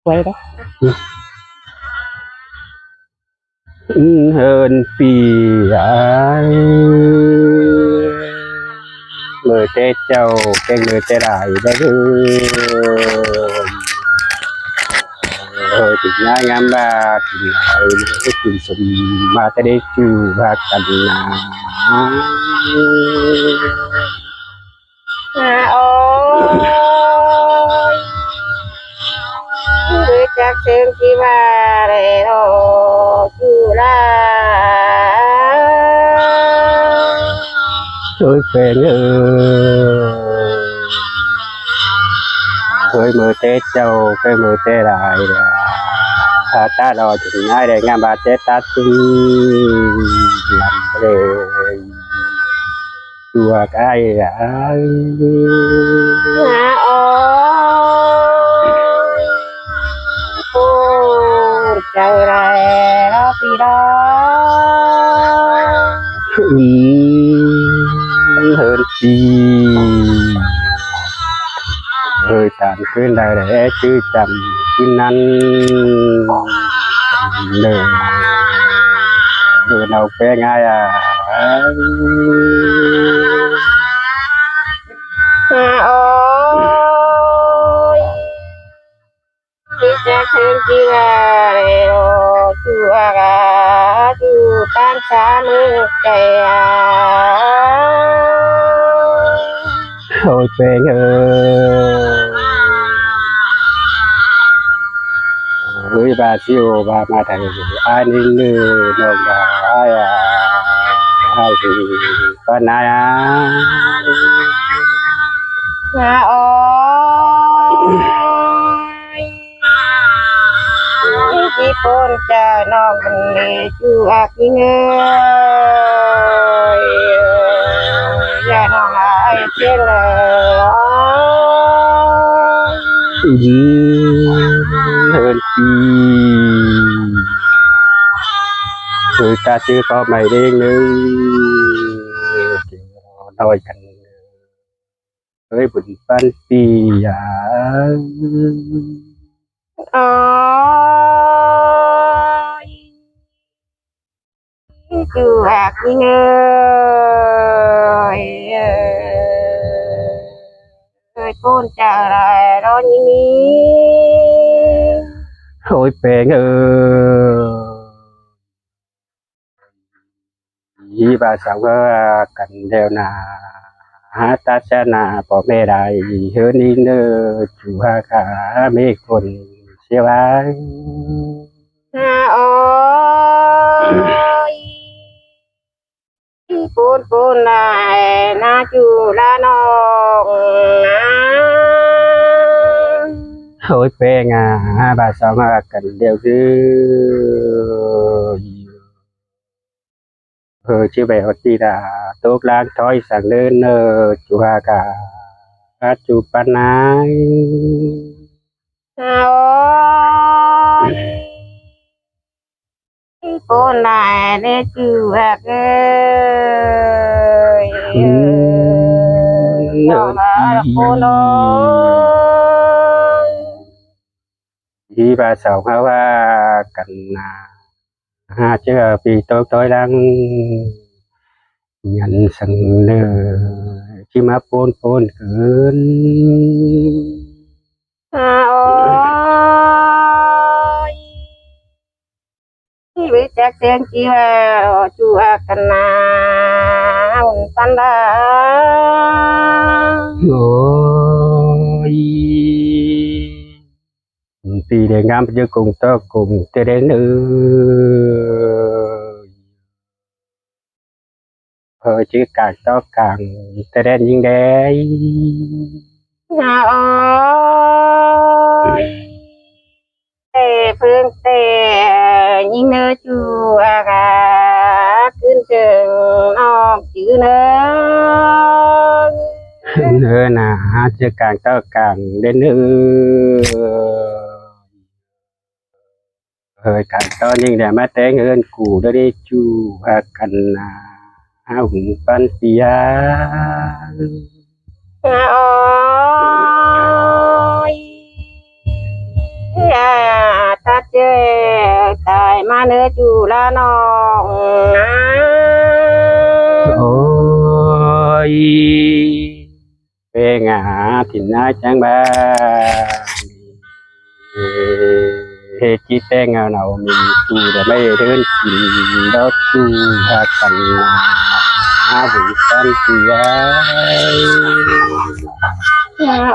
quay đó hơn pi ai người tê châu cái người tê đại đấy thì ngay ngắm ba thì lại cái chuyện sum ma tê đê chu ba cần ôi người chắc xem chi ba để đồ chu la tôi về tôi mơ tết châu cái mơ tết đại ta đòi thì ngay để ngắm ba tết ta xin làm để chùa cái ôi cô trời này nó đi đó hơn chi hơi tàn quên đời để chứ chậm quên ăn nửa nửa đầu pe ngay ôi đi cha xem chi là để đồ chùa cả chùa tan xa mưa trời thôi pe ơi bà siêu bà mà thầy ai nên nồng ai ai thì con ai ôi chỉ con cha non đi chùa kinh ơi ya non lại trên là hơn chi người ta chưa có mày đen nữa nói cần với bình văn tì ôi chùa kinh ơi con cha lại đó như thôi bèn vì bà sao có cần đều là ta sẽ là bỏ mẹ đại hơn đi nữa chủ cả mấy con siêu ai ôi con này na chú la nong thôi bèn bà sao mà cần đều chứ chứ bé thì là tốt lang thôi sang lên chủ cả chủ pan ai ôi con này để chú ơi nó là con ơi đi bà sao mà cần chứ vì tôi đang nhận sẵn lừa chứ mà phôn cướn ôi biết chắc xem chi là chú cần nào tan đã ôi thì để ngắm chứ cùng tôi cùng tới đến chứ càng to càng tới đến những đấy ôi tề phương tề những nơi chú cảขึ้นเชิงนอกchữ nữa nữa là chứ càng to càng đến càng to nhưng để mà té hơn củ đó đi chu cần hùng văn tía ôi มาเนื้อจูละน้องนะ โอ้ยเป็นอาถิ่นนาจังบ้าเฮจิแตงเอาเนามีตูแต่ไม่เดินกินดอกจูหากันหาบุสันเสีย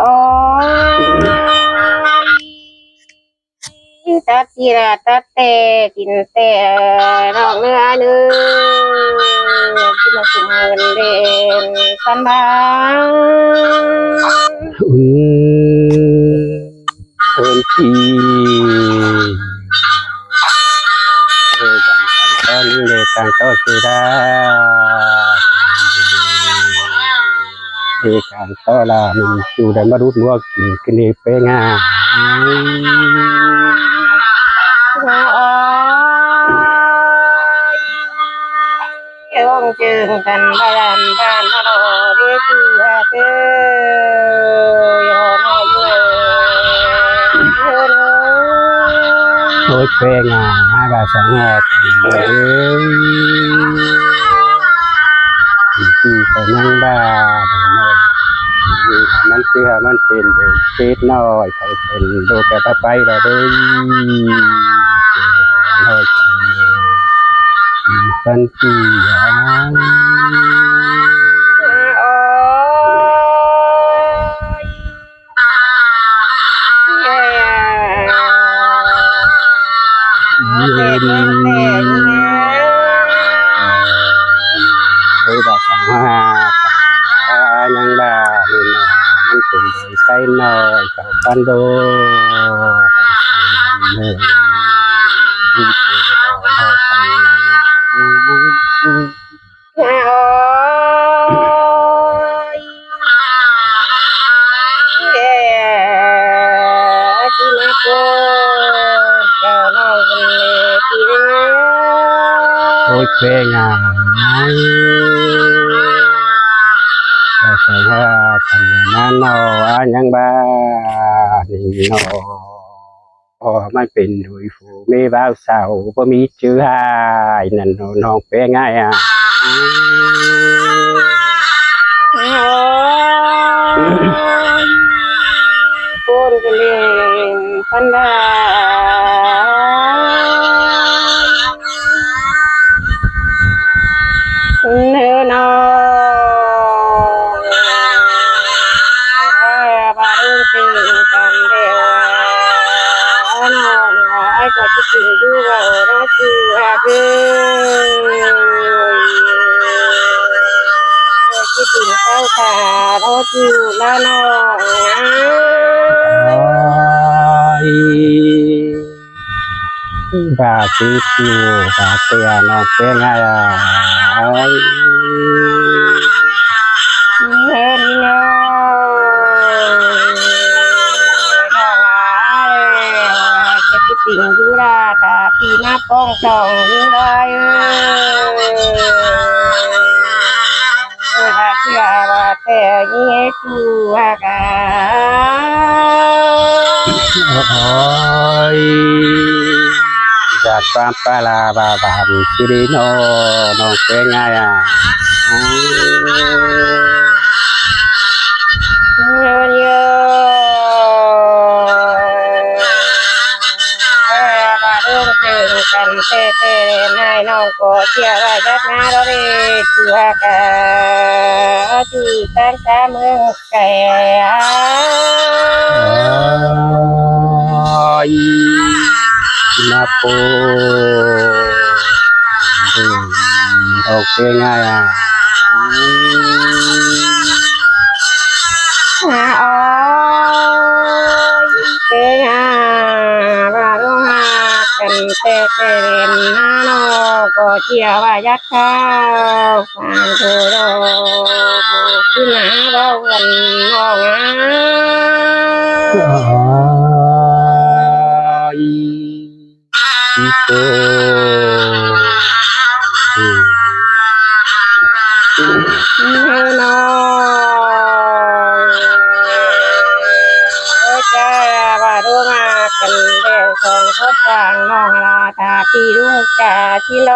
โอ้ยตัดทีละตัดแต่กินแต่น้องเนื้อเนื้อที่มาคุมเงินเด่นสันบา อุ่นเอินทีเรื่องต่างๆตอนนี้เลยต่างต่อสุดาเอกางต่อลามีอยู่ได้มารุดมัวกินกันนี่เป็นงา โอ้ยองจึงกันบ้านบ้านตลอดเดือดเกยอมอยู่ โอ้ยเป็นงาหากาสังหารกันเลยที่เขานั่งบ้าดังน้อยมันเชื่อมันเป็นเด็กเล็กน้อยเขาเป็นโลกแก่ไปแล้วเด้อน้อยจังเลยสันติอา โอ้ยเย็นเฮ้ยบาสังหายังบ้าเห็นมันเป็นเด็กใส่น้อยเขาปันโดเฮ้ยเจ้าน้อยจัง โอ้ยที่มาโกเจ้าน้องกันเลยที่เดียว โอ้ยเป้งามแต่ใส่ว่าทำนั้นนออันยังบ้านี่นอพอมันเป็นโดยฝูไม่บ้าวสาวก็มีชื่อหายนั่นน้องเป้ง่ายอ่ะ โอ้ยพูดกันเองพันดาเนื้อนองบารุสิกันเดียวน้องไอ้ก็จะกินดูว่าเราจูอาเบคิดถึงเจ้าขาเราจูละน้องนะ บาติจูบาเตียน้องเป้ง่ายอ่ะ เห็นน้องจะคิดถึงดูแลตาพี่มาป้องส่องเลยถ้าเชื่อว่าแต่ยิ่งจูว่ากัน โอ้ยจากความปลาบาบานสิริโนน้องเป้ง่ายอ่ะ เยอะบาดงเจอกันเต้เต้นายน้องก็เชื่อว่าจักนาเราได้ชัวกันที่ตั้งแต่เมืองแก่ ยมาโปโอเคง่ายอ่ะ โอ้ยเจ้าบาดงหากันเต้เต้นาน้องก็เชื่อว่ายักษ์ข้าวฟังเธอเราขึ้นหาเรากันน้องอ่ะ อีโก้น้องจ้าบาดมากันเดียว สองก็จางน้องลาตาปีลุงจ่าชิโล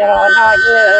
จรอน้อยเยอะ